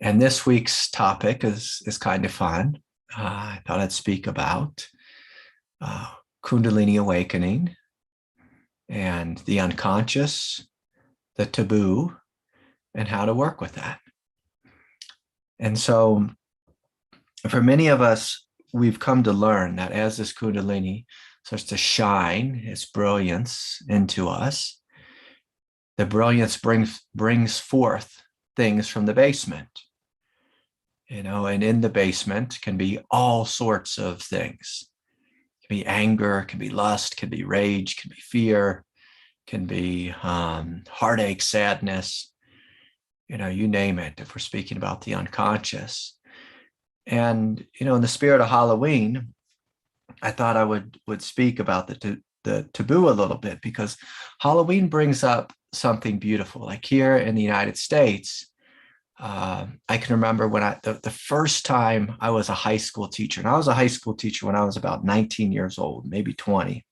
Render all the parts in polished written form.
And this week's topic is kind of fun. I thought I'd speak about Kundalini awakening and the unconscious, the taboo, and how to work with that. And so for many of us, we've come to learn that as this Kundalini starts to shine its brilliance into us, the brilliance brings forth things from the basement. And in the basement can be all sorts of things. It can be anger, can be lust, can be rage, can be fear, can be heartache, sadness, you name it, if we're speaking about the unconscious. And, in the spirit of Halloween, I thought I would speak about the taboo a little bit, because Halloween brings up something beautiful. Like here in the United States, I can remember when the first time I was a high school teacher, and I was a high school teacher when I was about 19 years old, maybe 20.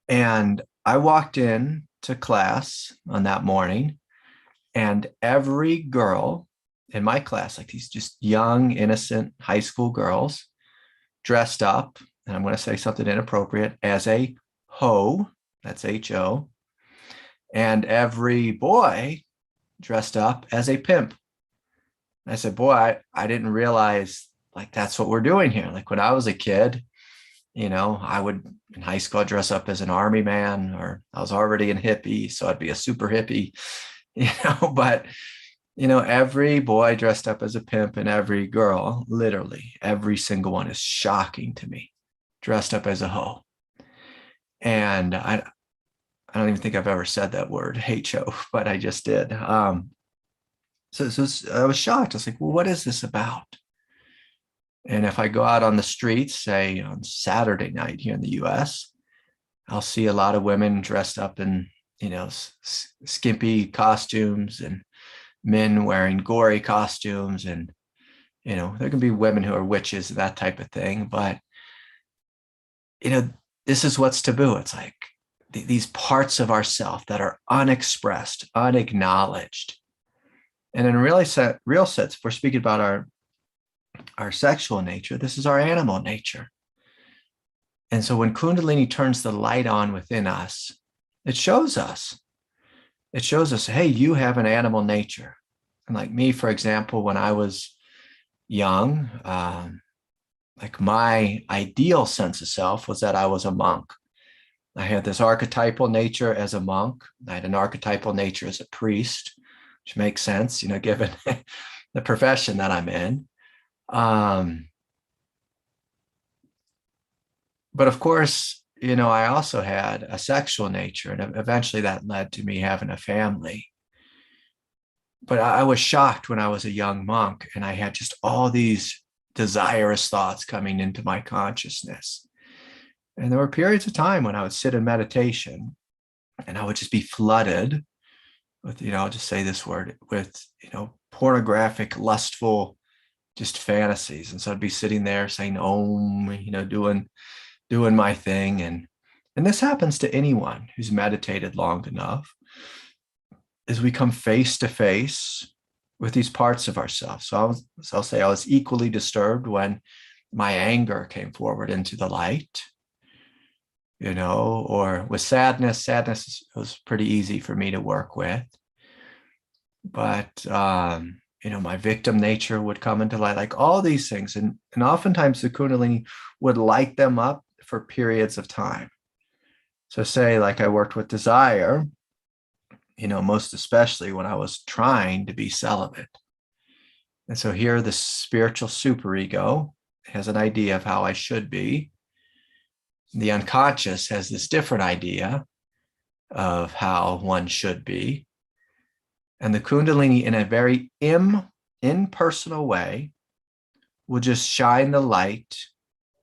And I walked in to class on that morning, and every girl in my class, like these just young, innocent high school girls, dressed up, and I'm going to say something inappropriate, as a hoe, that's H-O, and every boy dressed up as a pimp. And I said, boy, I didn't realize like that's what we're doing here. Like when I was a kid, I would in high school I'd dress up as an army man, or I was already a hippie, so I'd be a super hippie, but every boy dressed up as a pimp and every girl, literally every single one, is shocking to me, dressed up as a hoe. And I don't even think I've ever said that word, H-O, but I just did. So I was shocked. I was like, well, what is this about? And if I go out on the streets, say on Saturday night here in the US, I'll see a lot of women dressed up in, skimpy costumes, and men wearing gory costumes. And, there can be women who are witches, that type of thing. But, this is what's taboo. It's like these parts of ourself that are unexpressed, unacknowledged. And in real sense, if we're speaking about our sexual nature, this is our animal nature. And so when Kundalini turns the light on within us, it shows us, hey, you have an animal nature. And like me, for example, when I was young, like my ideal sense of self was that I was a monk. I had this archetypal nature as a monk. I had an archetypal nature as a priest, which makes sense, given the profession that I'm in. But of course, I also had a sexual nature, and eventually that led to me having a family. But I was shocked when I was a young monk, and I had just all these desirous thoughts coming into my consciousness. And there were periods of time when I would sit in meditation and I would just be flooded with, I'll just say this word, with, pornographic, lustful, just fantasies. And so I'd be sitting there saying, Om, doing my thing. And this happens to anyone who's meditated long enough, is we come face to face with these parts of ourselves. So I'll say I was equally disturbed when my anger came forward into the light, or with sadness. Sadness was pretty easy for me to work with. But, my victim nature would come into light, like all these things. And oftentimes the Kundalini would light them up for periods of time. So say like I worked with desire, most especially when I was trying to be celibate. And so here the spiritual superego has an idea of how I should be. The unconscious has this different idea of how one should be. And the Kundalini, in a very impersonal way, will just shine the light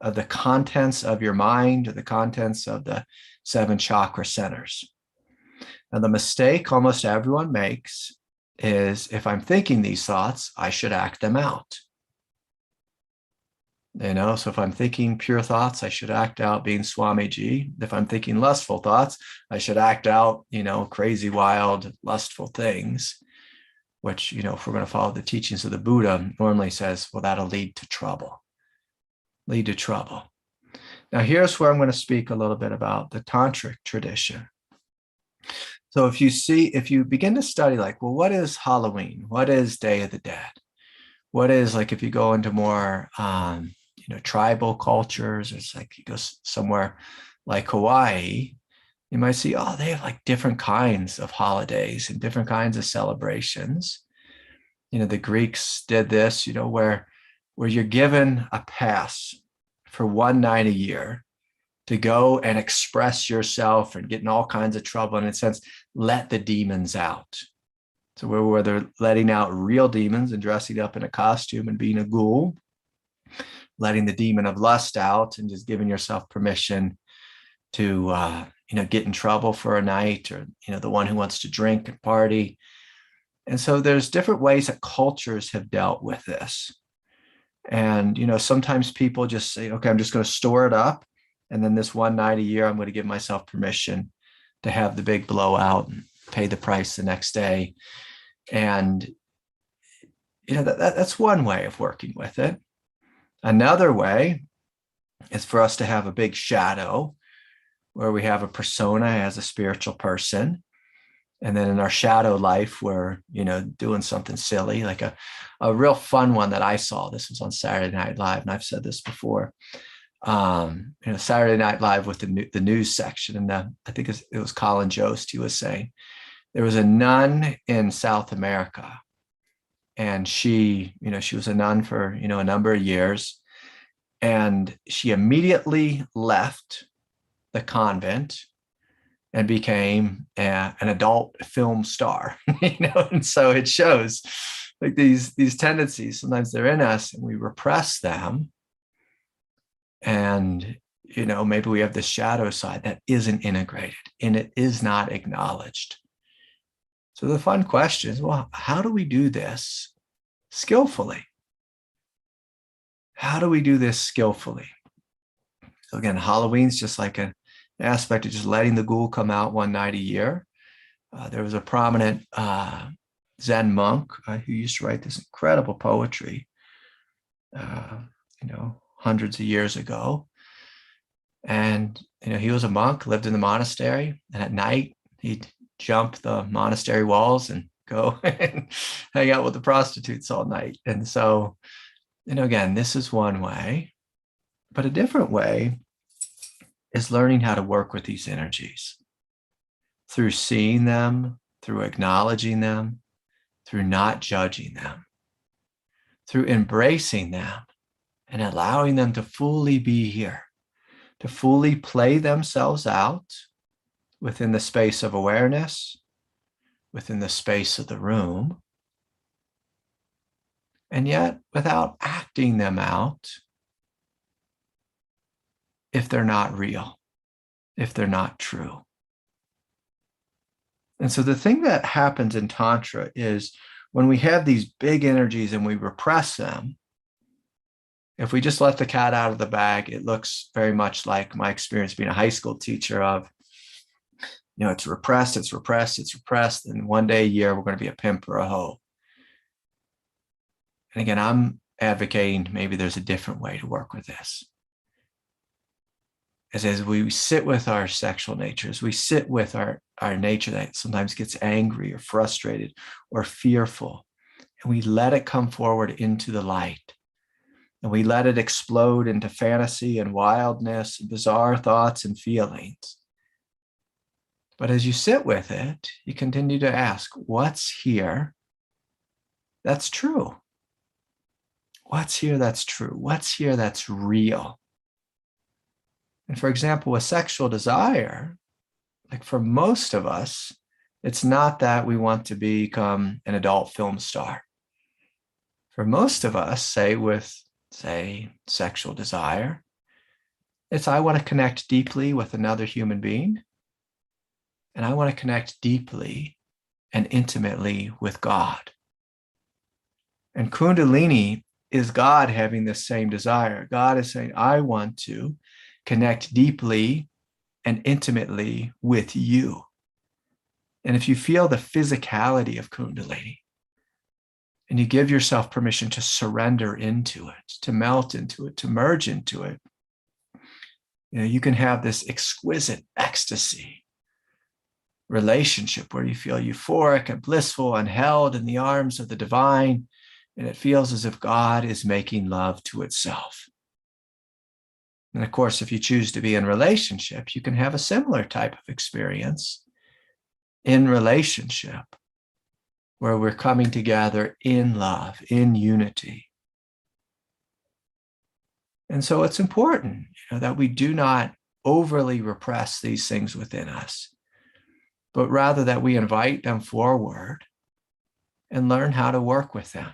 of the contents of your mind, or the contents of the 7 chakra centers. Now, the mistake almost everyone makes is, if I'm thinking these thoughts, I should act them out. So if I'm thinking pure thoughts, I should act out being Swamiji. If I'm thinking lustful thoughts, I should act out, crazy, wild, lustful things. which, if we're going to follow the teachings of the Buddha, normally says, well, that'll lead to trouble. Lead to trouble. Now, here's where I'm going to speak a little bit about the tantric tradition. So if you begin to study, like, well, what is Halloween? What is Day of the Dead? What is, like, if you go into more, tribal cultures, it's like you go somewhere like Hawaii, you might see, oh, they have like different kinds of holidays and different kinds of celebrations. The Greeks did this, where you're given a pass for one night a year to go and express yourself and get in all kinds of trouble, and in a sense, let the demons out. So where they're letting out real demons and dressing up in a costume and being a ghoul, letting the demon of lust out and just giving yourself permission to, get in trouble for a night, or, the one who wants to drink and party. And so there's different ways that cultures have dealt with this. And, sometimes people just say, okay, I'm just going to store it up. And then this one night a year, I'm going to give myself permission to have the big blowout and pay the price the next day. And, that's one way of working with it. Another way is for us to have a big shadow where we have a persona as a spiritual person. And then in our shadow life, we're, doing something silly, like a real fun one that I saw. This was on Saturday Night Live, and I've said this before. Saturday Night Live with the news section, and I think it was Colin Jost. He was saying there was a nun in South America, and she was a nun for a number of years, and she immediately left the convent and became an adult film star. And so it shows like these tendencies. Sometimes they're in us, and we repress them. And, maybe we have this shadow side that isn't integrated and it is not acknowledged. So the fun question is, well, how do we do this skillfully? How do we do this skillfully? So again, Halloween's just like an aspect of just letting the ghoul come out one night a year. There was a prominent Zen monk who used to write this incredible poetry, hundreds of years ago. And, he was a monk, lived in the monastery, and at night he'd jump the monastery walls and go and hang out with the prostitutes all night. And so, again, this is one way, but a different way is learning how to work with these energies through seeing them, through acknowledging them, through not judging them, through embracing them and allowing them to fully be here, to fully play themselves out within the space of awareness, within the space of the room, and yet without acting them out if they're not real, if they're not true. And so the thing that happens in Tantra is when we have these big energies and we repress them, if we just let the cat out of the bag, it looks very much like my experience being a high school teacher of, it's repressed, it's repressed, it's repressed. And one day a year, we're going to be a pimp or a hoe. And again, I'm advocating maybe there's a different way to work with this. As we sit with our sexual natures, we sit with our nature that sometimes gets angry or frustrated or fearful, and we let it come forward into the light. And we let it explode into fantasy and wildness and bizarre thoughts and feelings. But as you sit with it, you continue to ask, what's here that's true? What's here that's true? What's here that's real? And for example, with sexual desire, like for most of us, it's not that we want to become an adult film star. For most of us, say sexual desire, it's I want to connect deeply with another human being, and I want to connect deeply and intimately with God. And Kundalini is God having the same desire. God is saying, I want to connect deeply and intimately with you. And if you feel the physicality of Kundalini, and you give yourself permission to surrender into it, to melt into it, to merge into it, you can have this exquisite ecstasy relationship where you feel euphoric and blissful and held in the arms of the divine, and it feels as if God is making love to itself. And of course, if you choose to be in relationship, you can have a similar type of experience in relationship where we're coming together in love, in unity. And so it's important, that we do not overly repress these things within us, but rather that we invite them forward and learn how to work with them.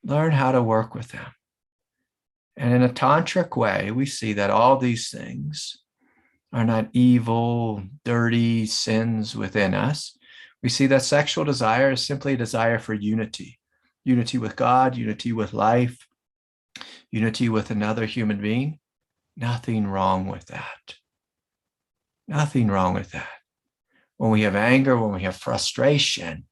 Learn how to work with them. And in a tantric way, we see that all these things are not evil, dirty sins within us. We see that sexual desire is simply a desire for unity. Unity with God, unity with life, unity with another human being. Nothing wrong with that. Nothing wrong with that. When we have anger, when we have frustration,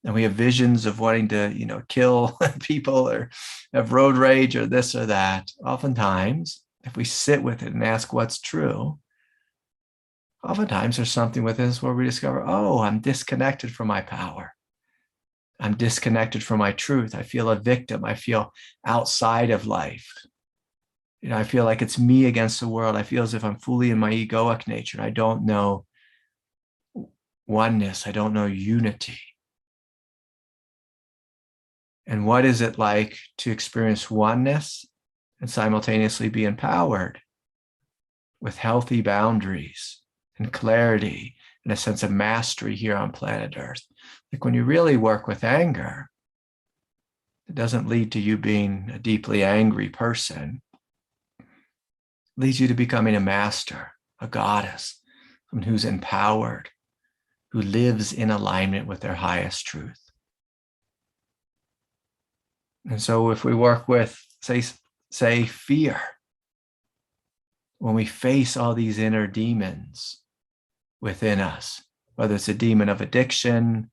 and we have visions of wanting to, kill people or have road rage or this or that, oftentimes, if we sit with it and ask what's true, oftentimes there's something within us where we discover, oh, I'm disconnected from my power. I'm disconnected from my truth. I feel a victim. I feel outside of life. I feel like it's me against the world. I feel as if I'm fully in my egoic nature. I don't know oneness. I don't know unity. And what is it like to experience oneness and simultaneously be empowered with healthy boundaries and clarity and a sense of mastery here on planet Earth? Like when you really work with anger, it doesn't lead to you being a deeply angry person. It leads you to becoming a master, a goddess, someone who's empowered, who lives in alignment with their highest truth. And so if we work with, say fear, when we face all these inner demons within us, whether it's a demon of addiction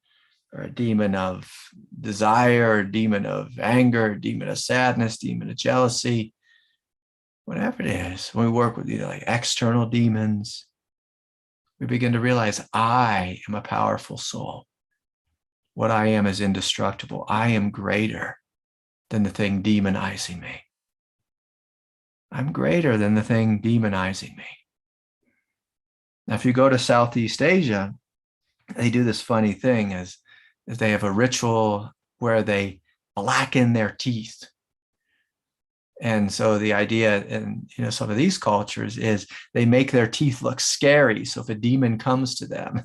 or a demon of desire, or a demon of anger, a demon of sadness, demon of jealousy, whatever it is, when we work with like external demons, we begin to realize I am a powerful soul. What I am is indestructible. I am greater than the thing demonizing me. I'm greater than the thing demonizing me. Now, if you go to Southeast Asia, they do this funny thing is they have a ritual where they blacken their teeth. And so the idea in some of these cultures is they make their teeth look scary. So if a demon comes to them,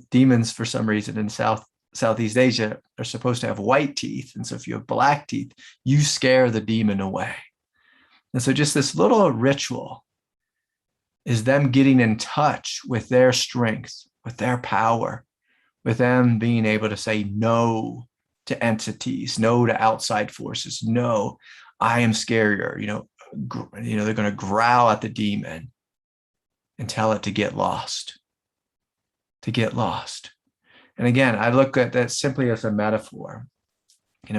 demons for some reason in Southeast Asia are supposed to have white teeth. And so if you have black teeth, you scare the demon away. And so just this little ritual is them getting in touch with their strength, with their power, with them being able to say no to entities, no to outside forces, no, I am scarier. They're going to growl at the demon and tell it to get lost, And again, I look at that simply as a metaphor.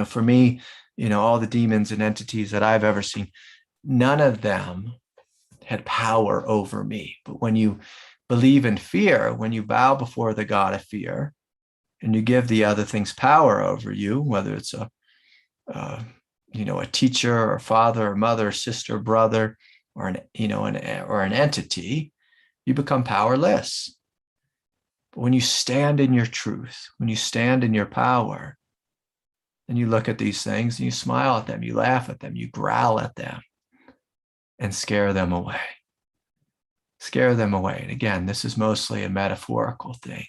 For me, all the demons and entities that I've ever seen, none of them had power over me. But when you believe in fear, when you bow before the god of fear, and you give the other things power over you, whether it's a teacher or father or mother, sister, brother, or an entity, you become powerless. But when you stand in your truth, when you stand in your power, and you look at these things and you smile at them, you laugh at them, you growl at them, and scare them away. Scare them away. And again, this is mostly a metaphorical thing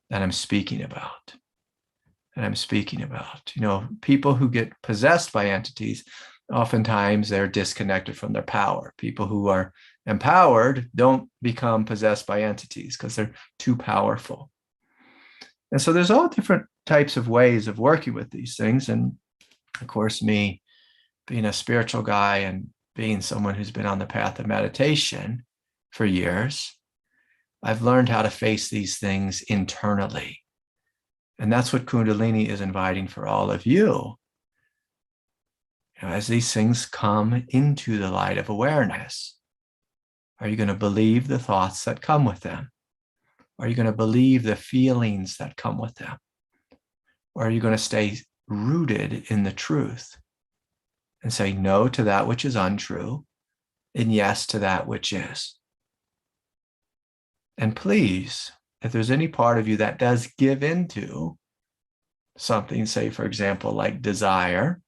that I'm speaking about. People who get possessed by entities, oftentimes they're disconnected from their power. People who are empowered don't become possessed by entities because they're too powerful. And so there's all different types of ways of working with these things. And of course, me being a spiritual guy and being someone who's been on the path of meditation for years, I've learned how to face these things internally And that's what Kundalini is inviting for all of you. As these things come into the light of awareness, are you going to believe the thoughts that come with them? Are you going to believe the feelings that come with them? Or are you going to stay rooted in the truth and say no to that which is untrue and yes to that which is? And please, if there's any part of you that does give into something, say, for example, like desire,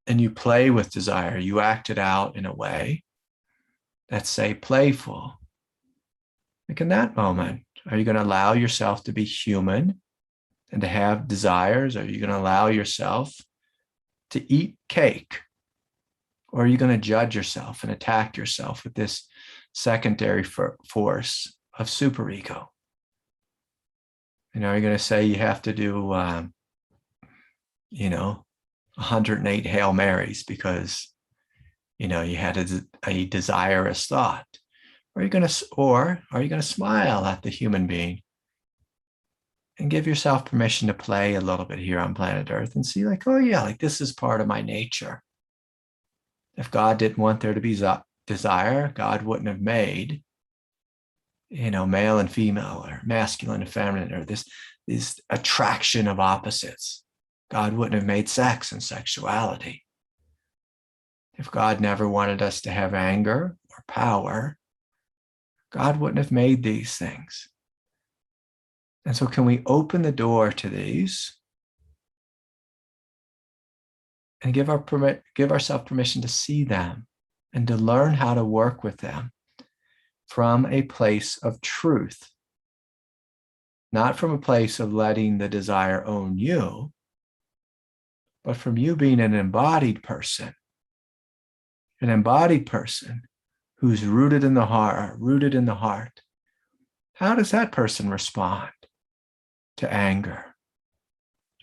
and you play with desire, you act it out in a way that's, say, playful. Like in that moment, are you going to allow yourself to be human and to have desires? Are you going to allow yourself to eat cake? Or are you going to judge yourself and attack yourself with this secondary force of superego? Are you going to say you have to do, 108 Hail Marys because, you had a desirous thought? Or are you going to smile at the human being and give yourself permission to play a little bit here on planet Earth and see like, oh yeah, like this is part of my nature. If God didn't want there to be desire, God wouldn't have made, male and female or masculine and feminine or this attraction of opposites. God wouldn't have made sex and sexuality. If God never wanted us to have anger or power, God wouldn't have made these things. And so can we open the door to these and give ourselves permission to see them and to learn how to work with them from a place of truth, not from a place of letting the desire own you, but from you being an embodied person who's rooted in the heart. How does that person respond to anger?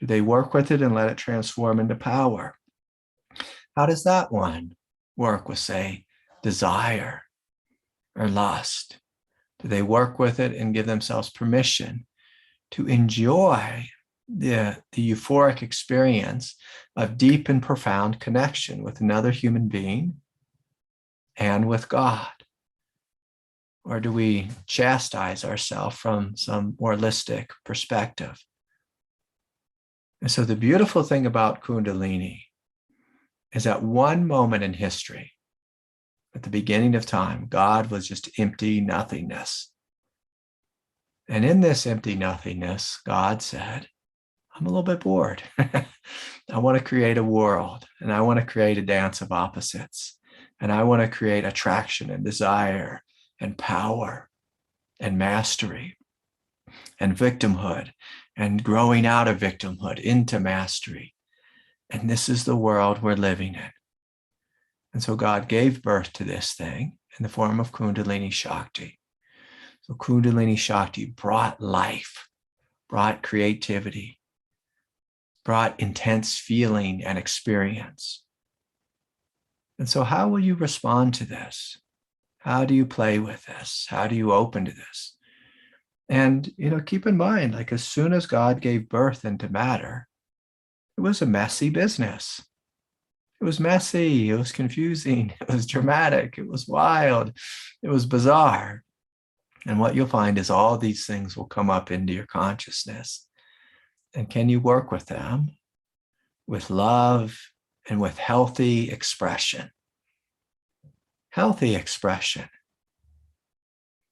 Do they work with it and let it transform into power? How does that one work with, say, desire or lust? Do they work with it and give themselves permission to enjoy the euphoric experience of deep and profound connection with another human being and with God? Or do we chastise ourselves from some moralistic perspective? And so the beautiful thing about Kundalini is at one moment in history, at the beginning of time, God was just empty nothingness. And in this empty nothingness, God said, I'm a little bit bored. I want to create a world, and I want to create a dance of opposites, and I want to create attraction and desire and power and mastery and victimhood and growing out of victimhood into mastery. And this is the world we're living in. And so God gave birth to this thing in the form of Kundalini Shakti. So Kundalini Shakti brought life, brought creativity, brought intense feeling and experience. And so how will you respond to this? How do you play with this? How do you open to this? And, keep in mind, like as soon as God gave birth into matter, it was a messy business. It was messy. It was confusing. It was dramatic. It was wild. It was bizarre. And what you'll find is all these things will come up into your consciousness. And can you work with them with love and with healthy expression? Healthy expression.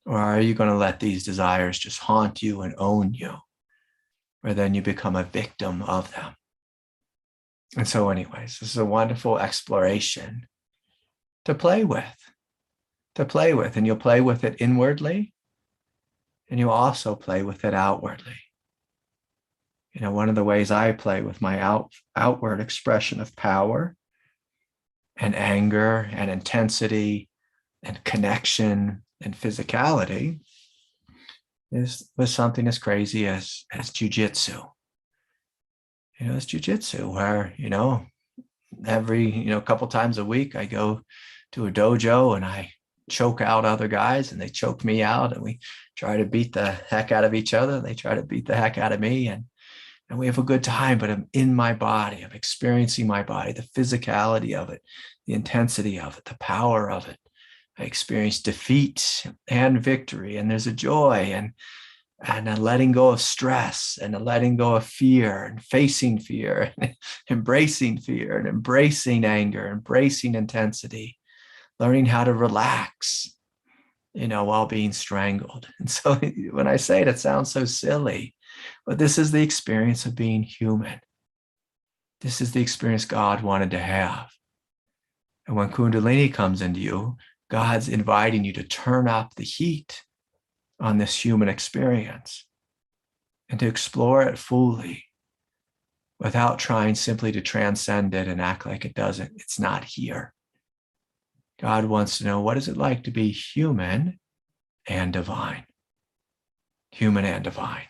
Or are you going to let these desires just haunt you and own you? Or then you become a victim of them. And so anyways, this is a wonderful exploration to play with. And you'll play with it inwardly, and you'll also play with it outwardly. One of the ways I play with my outward expression of power and anger and intensity and connection and physicality is with something as crazy as jujitsu. It's jujitsu where, every, couple times a week I go to a dojo and I choke out other guys and they choke me out, and we try to beat the heck out of each other. They try to beat the heck out of me, and we have a good time, but I'm in my body. I'm experiencing my body, the physicality of it, the intensity of it, the power of it. I experience defeat and victory, and there's a joy and a letting go of stress and a letting go of fear and facing fear and embracing fear and embracing anger, embracing intensity, learning how to relax, while being strangled. And so when I say it, it sounds so silly, but this is the experience of being human. This is the experience God wanted to have. And when Kundalini comes into you, God's inviting you to turn up the heat on this human experience and to explore it fully without trying simply to transcend it and act like it doesn't. It's not here. God wants to know, what is it like to be human and divine? Human and divine.